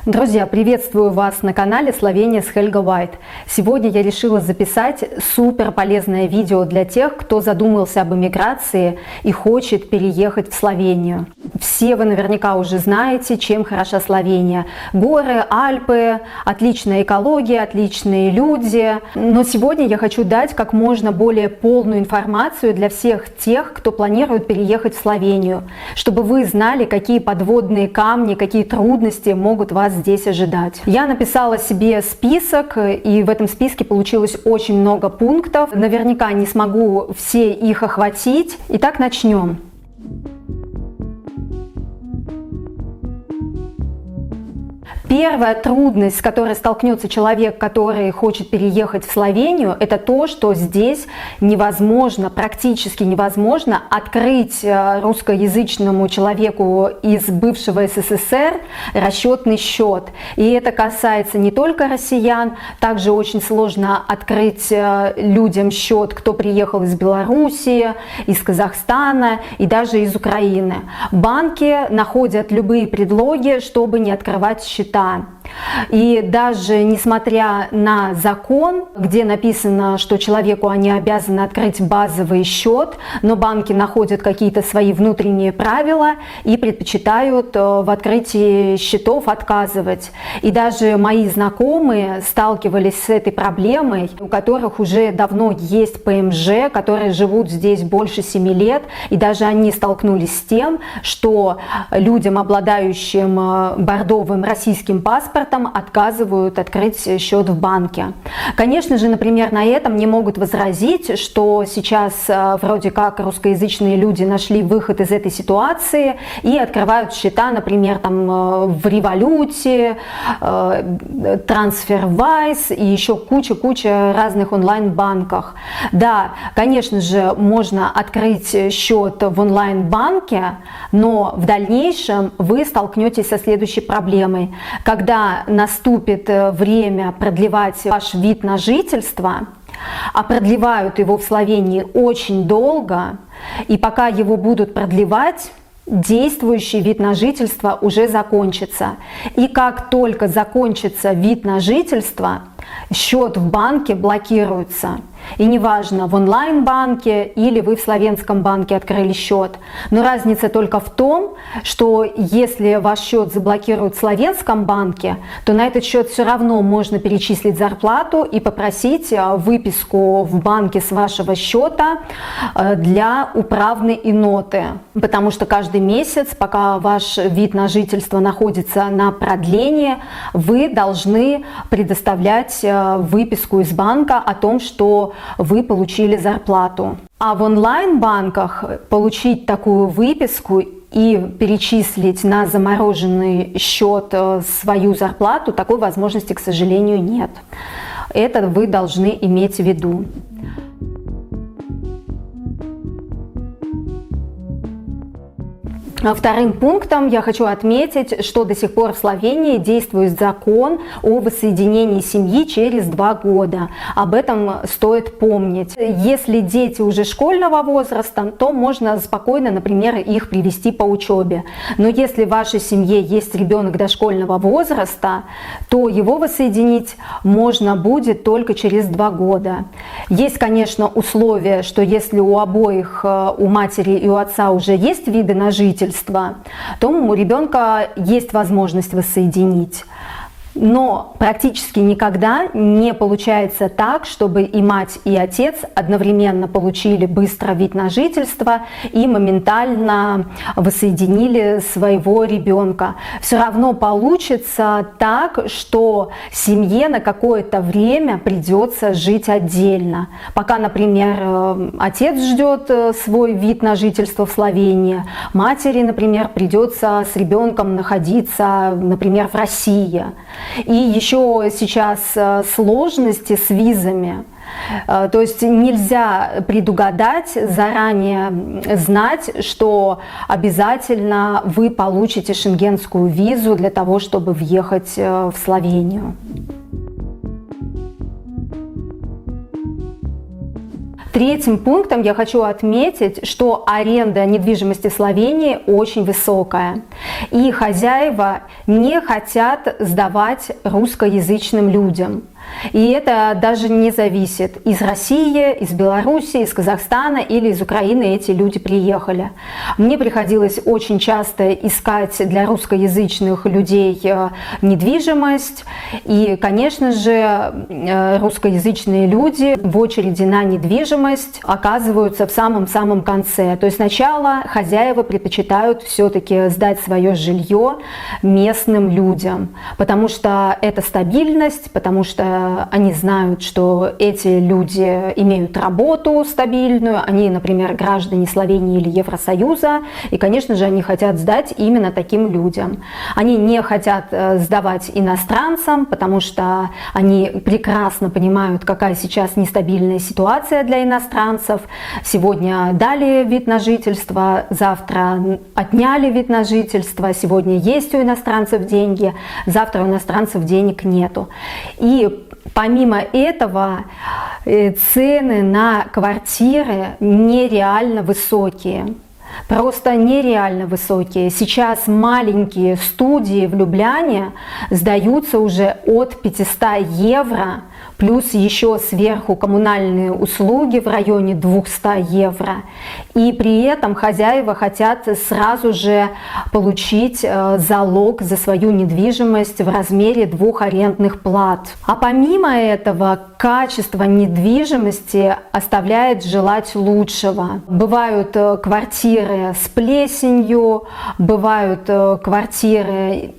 Друзья, приветствую вас на канале Словения с Хельга Вайт. Сегодня я решила записать супер полезное видео для тех, кто задумался об эмиграции и хочет переехать в Словению. Все вы наверняка уже знаете, чем хороша Словения. Горы, Альпы, отличная экология, отличные люди. Но сегодня я хочу дать как можно более полную информацию для всех тех, кто планирует переехать в Словению, чтобы вы знали, какие подводные камни, какие трудности могут вас здесь ожидать. Я написала себе список, и в этом списке получилось очень много пунктов. Наверняка не смогу все их охватить. Итак, начнем. Первая трудность, с которой столкнется человек, который хочет переехать в Словению, это то, что здесь невозможно, практически невозможно открыть русскоязычному человеку из бывшего СССР расчетный счет. И это касается не только россиян, также очень сложно открыть людям счет, кто приехал из Белоруссии, из Казахстана и даже из Украины. Банки находят любые предлоги, чтобы не открывать счета. И даже несмотря на закон, где написано, что человеку они обязаны открыть базовый счет, но банки находят какие-то свои внутренние правила и предпочитают в открытии счетов отказывать. И даже мои знакомые сталкивались с этой проблемой, у которых уже давно есть ПМЖ, которые живут здесь больше 7 лет, и даже они столкнулись с тем, что людям, обладающим бордовым российским паспортом, отказывают открыть счет в банке. Конечно же, например, на этом не могут возразить, что сейчас вроде как русскоязычные люди нашли выход из этой ситуации и открывают счета, например, там в Revolut, TransferWise и еще куча разных онлайн-банках. Да, конечно же, можно открыть счет в онлайн-банке, но в дальнейшем вы столкнетесь со следующей проблемой. Когда наступит время продлевать ваш вид на жительство, а продлевают его в Словении очень долго, и пока его будут продлевать, действующий вид на жительство уже закончится. И как только закончится вид на жительство, счет в банке блокируется. И неважно, в онлайн-банке или вы в словенском банке открыли счет. Но разница только в том, что если ваш счет заблокируют в словенском банке, то на этот счет все равно можно перечислить зарплату и попросить выписку в банке с вашего счета для управной иноты. Потому что каждый месяц, пока ваш вид на жительство находится на продлении, вы должны предоставлять выписку из банка о том, что вы получили зарплату. А в онлайн-банках получить такую выписку и перечислить на замороженный счет свою зарплату, такой возможности, к сожалению, нет. Это вы должны иметь в виду. Вторым пунктом я хочу отметить, что до сих пор в Словении действует закон о воссоединении семьи через 2 года. Об этом стоит помнить. Если дети уже школьного возраста, то можно спокойно, например, их привести по учебе. Но если в вашей семье есть ребенок дошкольного возраста, то его воссоединить можно будет только через 2 года. Есть, конечно, условие, что если у обоих, у матери и у отца уже есть виды на жительство, то у ребенка есть возможность воссоединить. Но практически никогда не получается так, чтобы и мать, и отец одновременно получили быстро вид на жительство и моментально воссоединили своего ребенка. Все равно получится так, что семье на какое-то время придется жить отдельно. Пока, например, отец ждет свой вид на жительство в Словении, матери, например, придется с ребенком находиться, например, в России. И еще сейчас сложности с визами. То есть нельзя предугадать, заранее знать, что обязательно вы получите шенгенскую визу для того, чтобы въехать в Словению. Третьим пунктом я хочу отметить, что аренда недвижимости в Словении очень высокая. И хозяева не хотят сдавать русскоязычным людям. И это даже не зависит, из России, из Беларуси, из Казахстана или из Украины эти люди приехали. Мне приходилось очень часто искать для русскоязычных людей недвижимость. И, конечно же, русскоязычные люди в очереди на недвижимость оказываются в самом-самом конце. То есть сначала хозяева предпочитают все-таки сдать свое жилье местным людям, потому что это стабильность, потому что они знают, что эти люди имеют работу стабильную, они, например, граждане Словении или Евросоюза, и, конечно же, они хотят сдать именно таким людям. Они не хотят сдавать иностранцам, потому что они прекрасно понимают, какая сейчас нестабильная ситуация для иностранцев. Сегодня дали вид на жительство, завтра отняли вид на жительство, сегодня есть у иностранцев деньги, завтра у иностранцев денег нету. И помимо этого, цены на квартиры нереально высокие. Просто нереально высокие. Сейчас маленькие студии в Любляне сдаются уже от 500 евро, плюс еще сверху коммунальные услуги в районе 200 евро. И при этом хозяева хотят сразу же получить залог за свою недвижимость в размере 2 арендных плат. А помимо этого, качество недвижимости оставляет желать лучшего. Бывают квартиры с плесенью, бывают квартиры,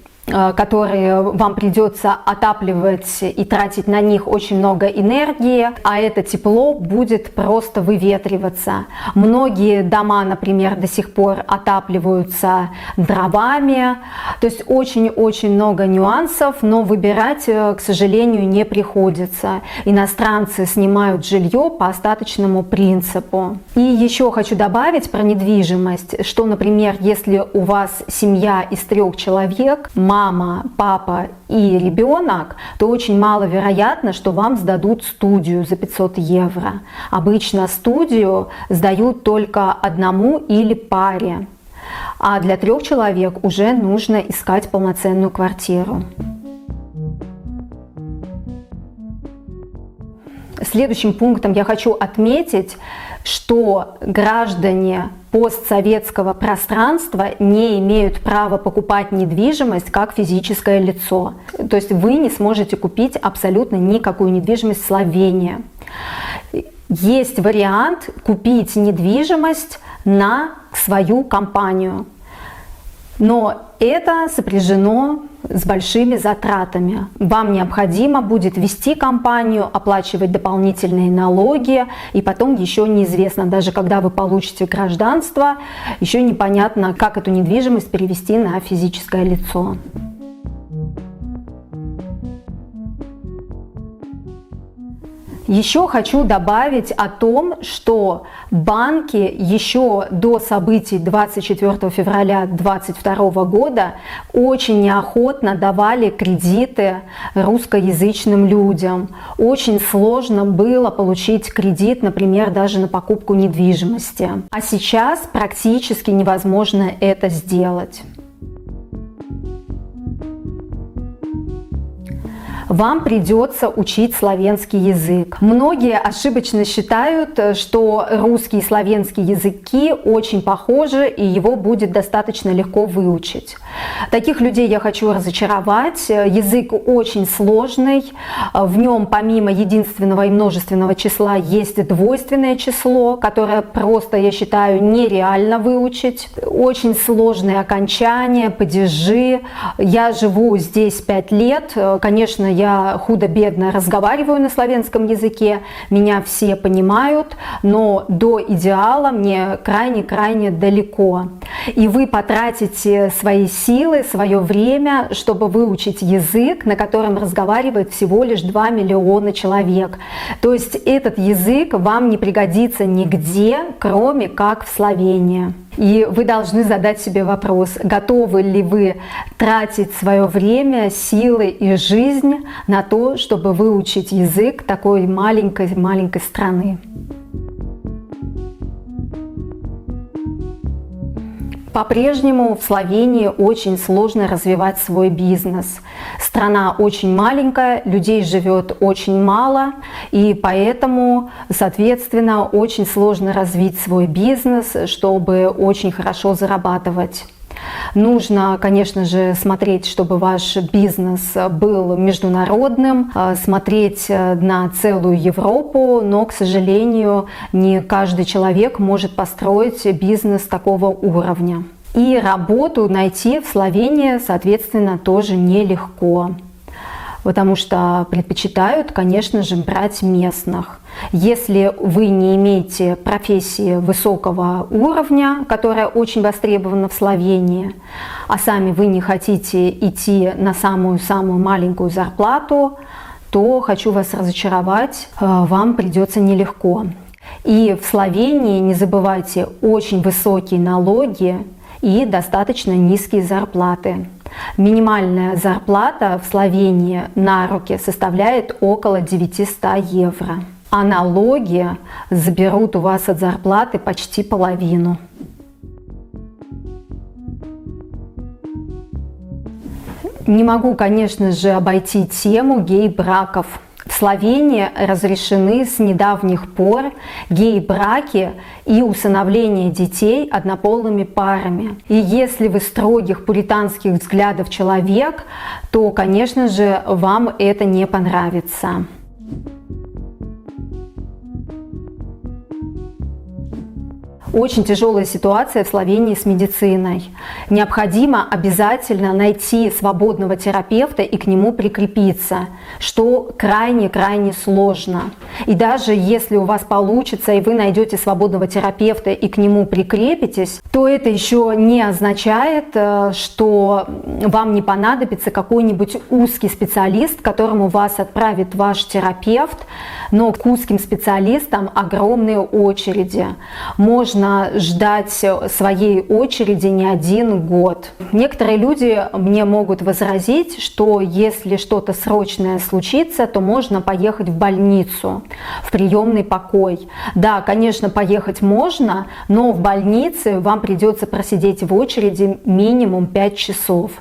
которые вам придется отапливать и тратить на них очень много энергии, а это тепло будет просто выветриваться. Многие дома, например, до сих пор отапливаются дровами, то есть очень-очень много нюансов, но выбирать, к сожалению, не приходится. Иностранцы снимают жилье по остаточному принципу. И еще хочу добавить про недвижимость, что, например, если у вас семья из 3 человек, мама, папа и ребенок, то очень маловероятно, что вам сдадут студию за 500 евро. Обычно студию сдают только одному или паре, а для 3 человек уже нужно искать полноценную квартиру. Следующим пунктом я хочу отметить, что граждане постсоветского пространства не имеют права покупать недвижимость как физическое лицо. То есть вы не сможете купить абсолютно никакую недвижимость в Словении. Есть вариант купить недвижимость на свою компанию, но это сопряжено с большими затратами. Вам необходимо будет вести компанию, оплачивать дополнительные налоги, и потом еще неизвестно, даже когда вы получите гражданство, еще непонятно, как эту недвижимость перевести на физическое лицо. Еще хочу добавить о том, что банки еще до событий 24 февраля 2022 года очень неохотно давали кредиты русскоязычным людям. Очень сложно было получить кредит, например, даже на покупку недвижимости. А сейчас практически невозможно это сделать. Вам придется учить славянский язык. Многие ошибочно считают, что русский и славянский языки очень похожи, и его будет достаточно легко выучить. Таких людей я хочу разочаровать. Язык очень сложный. В нем помимо единственного и множественного числа есть двойственное число, которое просто, я считаю, нереально выучить. Очень сложные окончания, падежи. Я живу здесь 5 лет. Конечно, я худо-бедно разговариваю на славянском языке, меня все понимают, но до идеала мне крайне-крайне далеко. И вы потратите свои силы, свое время, чтобы выучить язык, на котором разговаривает всего лишь 2 миллиона человек. То есть этот язык вам не пригодится нигде, кроме как в Словении. И вы должны задать себе вопрос, готовы ли вы тратить свое время, силы и жизнь на то, чтобы выучить язык такой маленькой страны. По-прежнему в Словении очень сложно развивать свой бизнес. Страна очень маленькая, людей живет очень мало, и поэтому, соответственно, очень сложно развить свой бизнес, чтобы очень хорошо зарабатывать. Нужно, конечно же, смотреть, чтобы ваш бизнес был международным, смотреть на целую Европу, но, к сожалению, не каждый человек может построить бизнес такого уровня. И работу найти в Словении, соответственно, тоже нелегко, потому что предпочитают, конечно же, брать местных. Если вы не имеете профессии высокого уровня, которая очень востребована в Словении, а сами вы не хотите идти на самую-самую маленькую зарплату, то хочу вас разочаровать, вам придется нелегко. И в Словении, не забывайте, очень высокие налоги и достаточно низкие зарплаты. Минимальная зарплата в Словении на руки составляет около 900 евро. А налоги заберут у вас от зарплаты почти половину. Не могу, конечно же, обойти тему гей-браков. В Словении разрешены с недавних пор гей-браки и усыновление детей однополыми парами. И если вы строгих пуританских взглядов человек, то, конечно же, вам это не понравится. Очень тяжелая ситуация в Словении с медициной. Необходимо обязательно найти свободного терапевта и к нему прикрепиться, что крайне-крайне сложно. И даже если у вас получится и вы найдете свободного терапевта и к нему прикрепитесь, то это еще не означает, что вам не понадобится какой-нибудь узкий специалист, к которому вас отправит ваш терапевт, но к узким специалистам огромные очереди. Можно ждать своей очереди не 1 год. Некоторые люди мне могут возразить, что если что-то срочное случится, то можно поехать в больницу, в приемный покой. Да, конечно, поехать можно, но в больнице вам придется просидеть в очереди минимум 5 часов.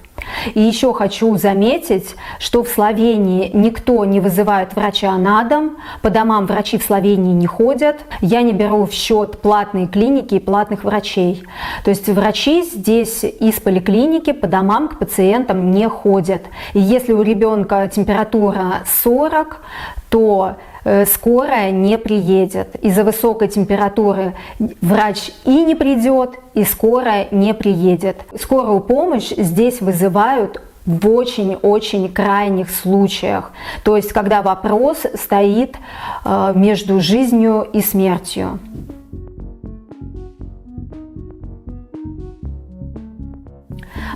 И еще хочу заметить, что в Словении никто не вызывает врача на дом, по домам врачи в Словении не ходят, я не беру в счет платные клиники и платных врачей. То есть врачи здесь из поликлиники по домам к пациентам не ходят. И если у ребенка температура 40, то скорая не приедет. Из-за высокой температуры врач и не придет, и скорая не приедет. Скорую помощь здесь вызывают в очень-очень крайних случаях. То есть, когда вопрос стоит между жизнью и смертью.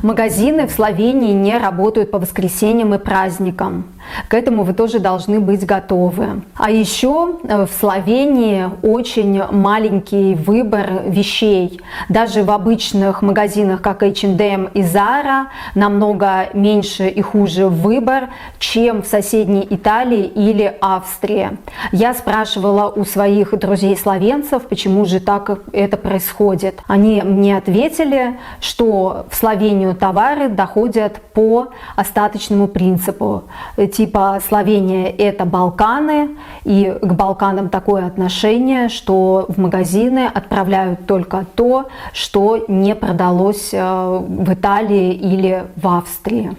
Магазины в Словении не работают по воскресеньям и праздникам. К этому вы тоже должны быть готовы. А еще в Словении очень маленький выбор вещей. Даже в обычных магазинах, как H&M и Zara, намного меньше и хуже выбор, чем в соседней Италии или Австрии. Я спрашивала у своих друзей-словенцев, почему же так это происходит. Они мне ответили, что в Словению товары доходят по остаточному принципу. Типа Словения — это Балканы, и к Балканам такое отношение, что в магазины отправляют только то, что не продалось в Италии или в Австрии.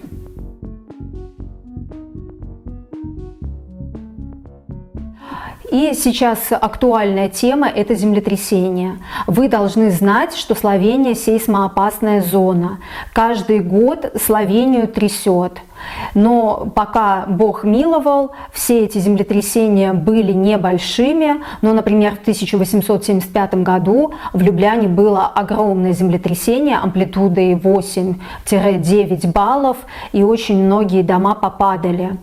И сейчас актуальная тема – это землетрясение. Вы должны знать, что Словения – сейсмоопасная зона. Каждый год Словению трясет. Но пока Бог миловал, все эти землетрясения были небольшими. Но, например, в 1875 году в Любляне было огромное землетрясение амплитудой 8-9 баллов, и очень многие дома попадали.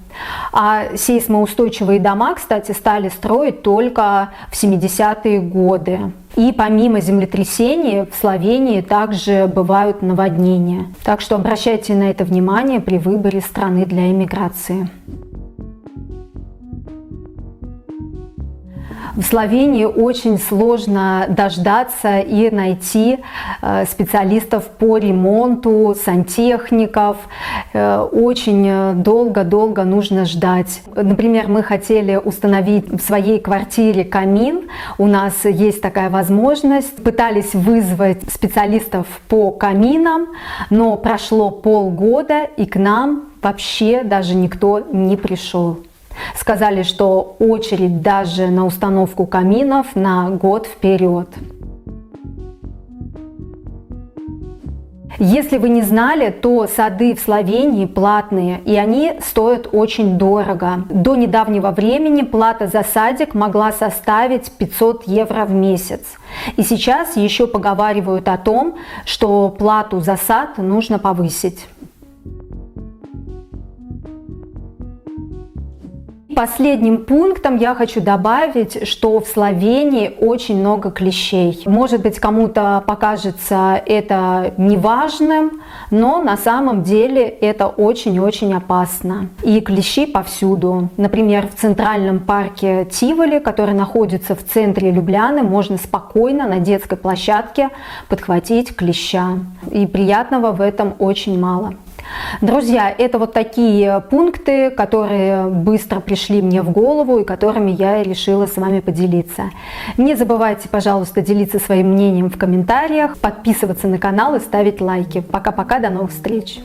А сейсмоустойчивые дома, кстати, стали строить только в 70-е годы. И помимо землетрясений в Словении также бывают наводнения. Так что обращайте на это внимание при выборе страны для иммиграции. В Словении очень сложно дождаться и найти специалистов по ремонту, сантехников. Очень долго нужно ждать. Например, мы хотели установить в своей квартире камин. У нас есть такая возможность. Пытались вызвать специалистов по каминам, но прошло полгода, и к нам вообще даже никто не пришел. Сказали, что очередь даже на установку каминов на год вперед. Если вы не знали, то сады в Словении платные, и они стоят очень дорого. До недавнего времени плата за садик могла составить 500 евро в месяц. И сейчас еще поговаривают о том, что плату за сад нужно повысить. Последним пунктом я хочу добавить, что в Словении очень много клещей. Может быть, кому-то покажется это неважным, но на самом деле это очень-очень опасно. И клещи повсюду. Например, в центральном парке Тиволи, который находится в центре Любляны, можно спокойно на детской площадке подхватить клеща. И приятного в этом очень мало. Друзья, это вот такие пункты, которые быстро пришли мне в голову и которыми я решила с вами поделиться. Не забывайте, пожалуйста, делиться своим мнением в комментариях, подписываться на канал и ставить лайки. Пока-пока, до новых встреч!